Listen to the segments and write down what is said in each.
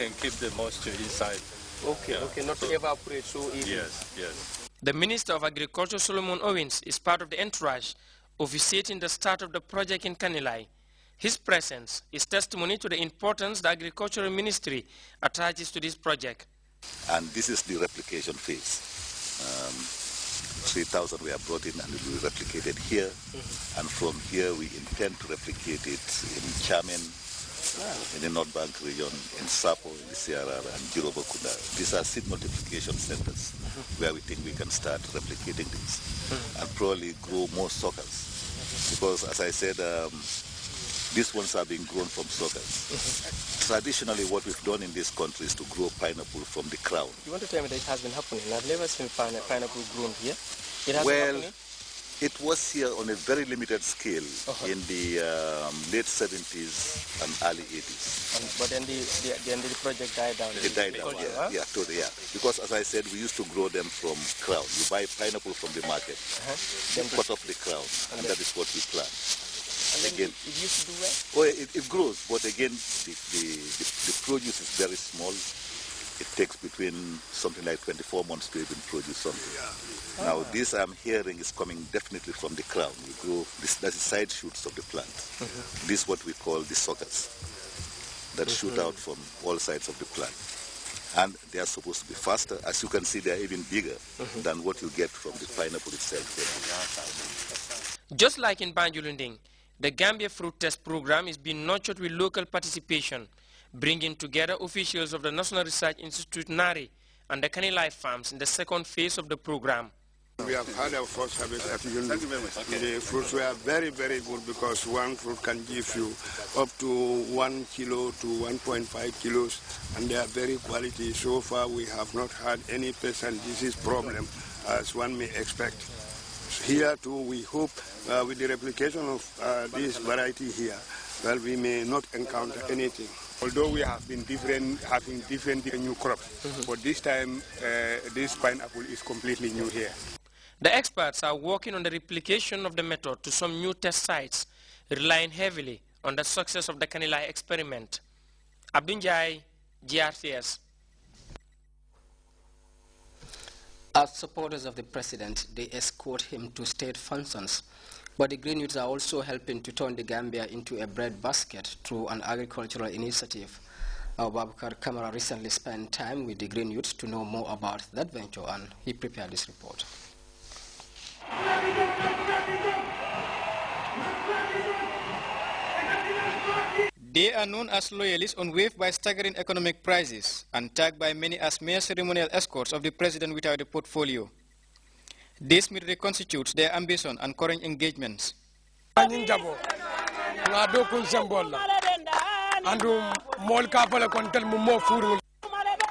can keep the moisture inside. Okay, okay, not to evaporate so easily. Yes, yes. The Minister of Agriculture, Solomon Owens, is part of the entourage officiating the start of the project in Kanilai. His presence is testimony to the importance the Agricultural Ministry attaches to this project. And this is the replication phase. 3,000 were brought in and will be replicated here. And from here we intend to replicate it in Chamen, in the North Bank region, in Sapo, in the CRR, and Jirobokunda. These are seed multiplication centers where we think we can start replicating these and probably grow more suckers. Because as I said, these ones are being grown from suckers. Traditionally, what we've done in this country is to grow pineapple from the crown. You want to tell me that it has been happening? I've never seen pineapple grown here. It has well, been happening? It was here on a very limited scale in the late 70s and early 80s. But then the project died down. It died down, yeah, totally, yeah. Because as I said, we used to grow them from crown. You buy pineapple from the market, then cut off the crown, and that is what we plant. And then again, it used to do well? Oh, it grows, but again, the produce is very small. It takes between something like 24 months to even produce something. Now, this I'm hearing is coming definitely from the crown. You grow, that's the side shoots of the plant. This is what we call the suckers that shoot out from all sides of the plant. And they are supposed to be faster. As you can see, they are even bigger than what you get from the pineapple itself. Just like in Banjulunding, the Gambia Fruit Test Program is being nurtured with local participation, bringing together officials of the National Research Institute, NARI, and the Kanilai farms in the second phase of the program. We have had our first harvest at Yundu. The fruits were very, very good because one fruit can give you up to 1 kilo to 1.5 kilos, and they are very quality. So far, we have not had any pest and disease problem, as one may expect. Here too, we hope with the replication of this variety here, well, we may not encounter anything. Although we have been having different new crops, but this time this pineapple is completely new here. The experts are working on the replication of the method to some new test sites, relying heavily on the success of the Kanilai experiment. Abdunjai, GRTS. As supporters of the president, they escort him to state functions. But the Green Youths are also helping to turn the Gambia into a bread basket through an agricultural initiative. Babakar Kamara recently spent time with the Green Youths to know more about that venture, and he prepared this report. They are known as loyalists on wave by staggering economic prices and tagged by many as mere ceremonial escorts of the president without a portfolio. This merely constitutes their ambition and current engagements.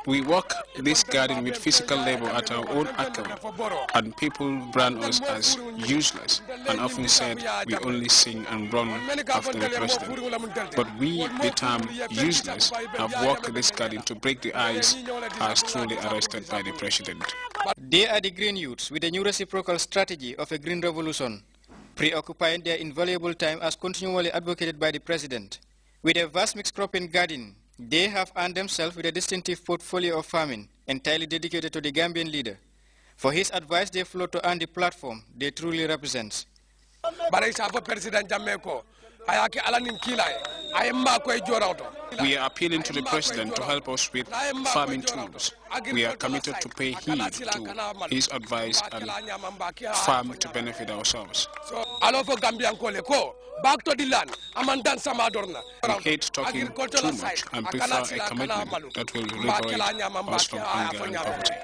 We work this garden with physical labor at our own account, and people brand us as useless and often said we only sing and run after the president. But we, the term useless, have worked this garden to break the ice as truly arrested by the president. They are the Green Youths with a new reciprocal strategy of a green revolution, preoccupying their invaluable time as continually advocated by the president. With a vast mixed cropping garden, they have earned themselves with a distinctive portfolio of farming entirely dedicated to the Gambian leader. For his advice, they flow to earn the platform they truly represent. We are appealing to the president to help us with farming tools. We are committed to pay heed to his advice and farm to benefit ourselves. Back to the land. We hate talking too much and prefer a commitment that will liberate us from hunger and poverty.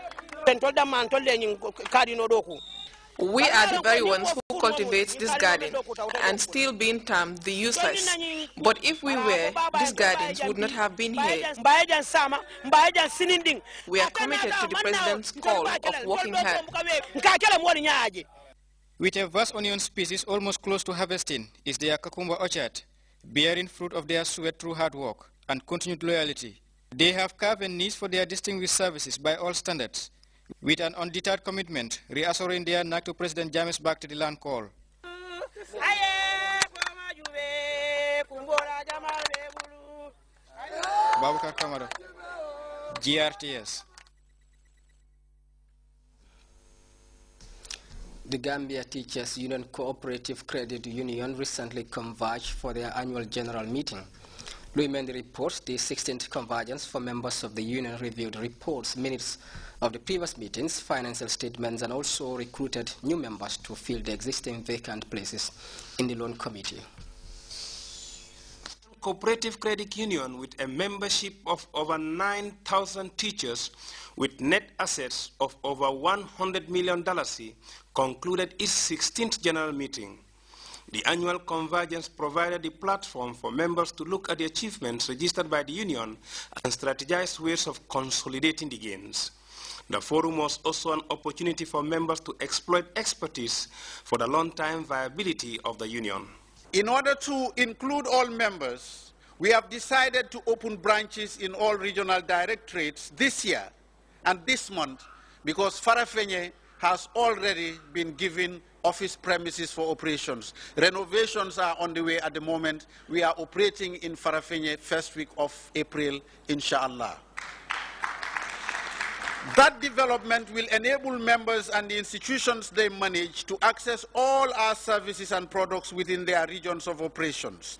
We are the very ones who cultivate this garden and still being termed the useless. But if we were, these gardens would not have been here. We are committed to the president's call of working hard. With a vast onion species almost close to harvesting is their cucumber orchard, bearing fruit of their sweat through hard work and continued loyalty. They have carved a niche for their distinguished services by all standards, with an undeterred commitment, reassuring their knack to President Jammeh's back to the land call. Babakar Kamara. GRTS. The Gambia Teachers Union Cooperative Credit Union recently converged for their annual general meeting. During the report, the 16th convergence for members of the union reviewed reports, minutes of the previous meetings, financial statements, and also recruited new members to fill the existing vacant places in the loan committee. Cooperative Credit Union, with a membership of over 9,000 teachers with net assets of over $100 million, concluded its 16th general meeting. The annual convergence provided a platform for members to look at the achievements registered by the union and strategize ways of consolidating the gains. The forum was also an opportunity for members to exploit expertise for the long-term viability of the union. In order to include all members, we have decided to open branches in all regional directorates this year and this month because Farafenye has already been given office premises for operations. Renovations are on the way at the moment. We are operating in Farafenye first week of April, inshallah. That development will enable members and the institutions they manage to access all our services and products within their regions of operations.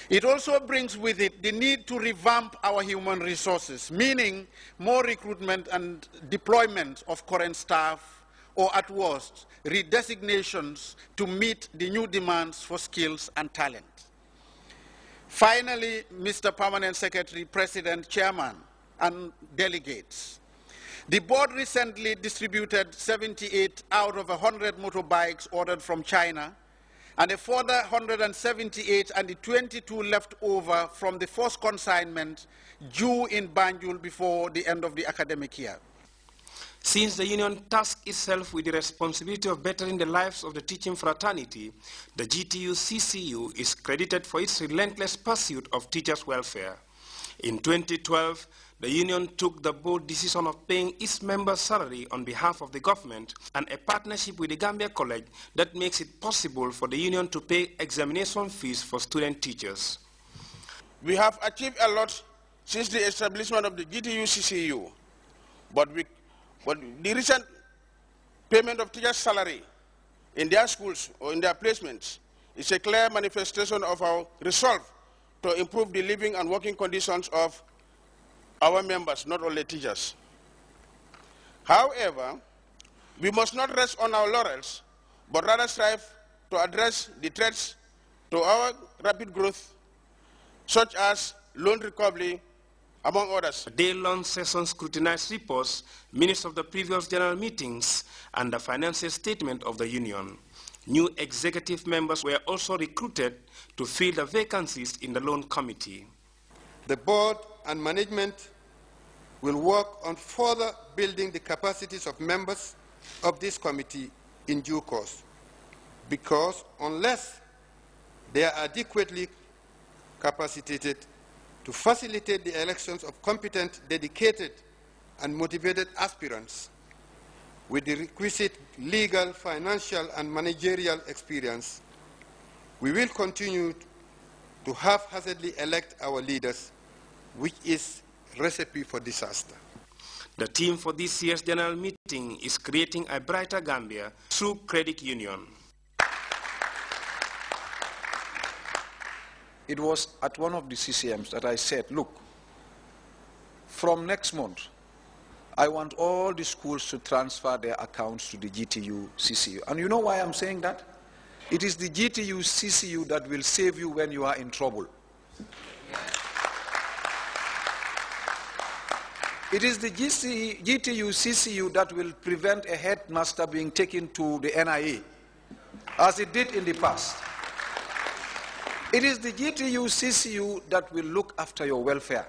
It also brings with it the need to revamp our human resources, meaning more recruitment and deployment of current staff, or at worst, redesignations to meet the new demands for skills and talent. Finally, Mr. Permanent Secretary, President, Chairman, and delegates, the board recently distributed 78 out of 100 motorbikes ordered from China, and a further 178 and the 22 left over from the first consignment due in Banjul before the end of the academic year. Since the union tasked itself with the responsibility of bettering the lives of the teaching fraternity, the GTU-CCU is credited for its relentless pursuit of teachers' welfare. In 2012, the union took the bold decision of paying its members' salary on behalf of the government and a partnership with the Gambia College that makes it possible for the union to pay examination fees for student teachers. We have achieved a lot since the establishment of the GTU-CCU, but the recent payment of teachers' salary in their schools or in their placements is a clear manifestation of our resolve to improve the living and working conditions of our members, not only teachers. However, we must not rest on our laurels, but rather strive to address the threats to our rapid growth, such as loan recovery, among others. Day-long sessions scrutinized reports, minutes of the previous general meetings, and the financial statement of the union. New executive members were also recruited to fill the vacancies in the loan committee. The board and management will work on further building the capacities of members of this committee in due course, because unless they are adequately capacitated to facilitate the elections of competent, dedicated, and motivated aspirants with the requisite legal, financial, and managerial experience, we will continue to haphazardly elect our leaders, which is a recipe for disaster. The theme for this year's general meeting is creating a brighter Gambia through credit union. It was at one of the CCMs that I said, look, from next month, I want all the schools to transfer their accounts to the GTU-CCU. And you know why I'm saying that? It is the GTU-CCU that will save you when you are in trouble. It is the GTU-CCU that will prevent a headmaster being taken to the NIA, as it did in the past. It is the GTU-CCU that will look after your welfare.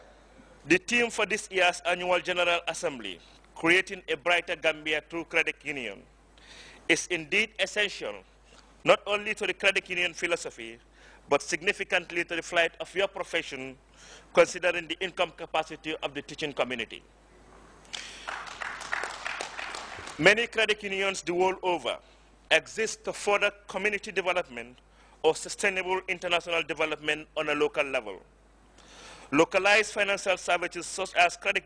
The theme for this year's annual General Assembly, creating a brighter Gambia through credit union, is indeed essential, not only to the credit union philosophy, but significantly to the flight of your profession, considering the income capacity of the teaching community. Many credit unions the world over exist to further community development or sustainable international development on a local level. Localized financial services such as credit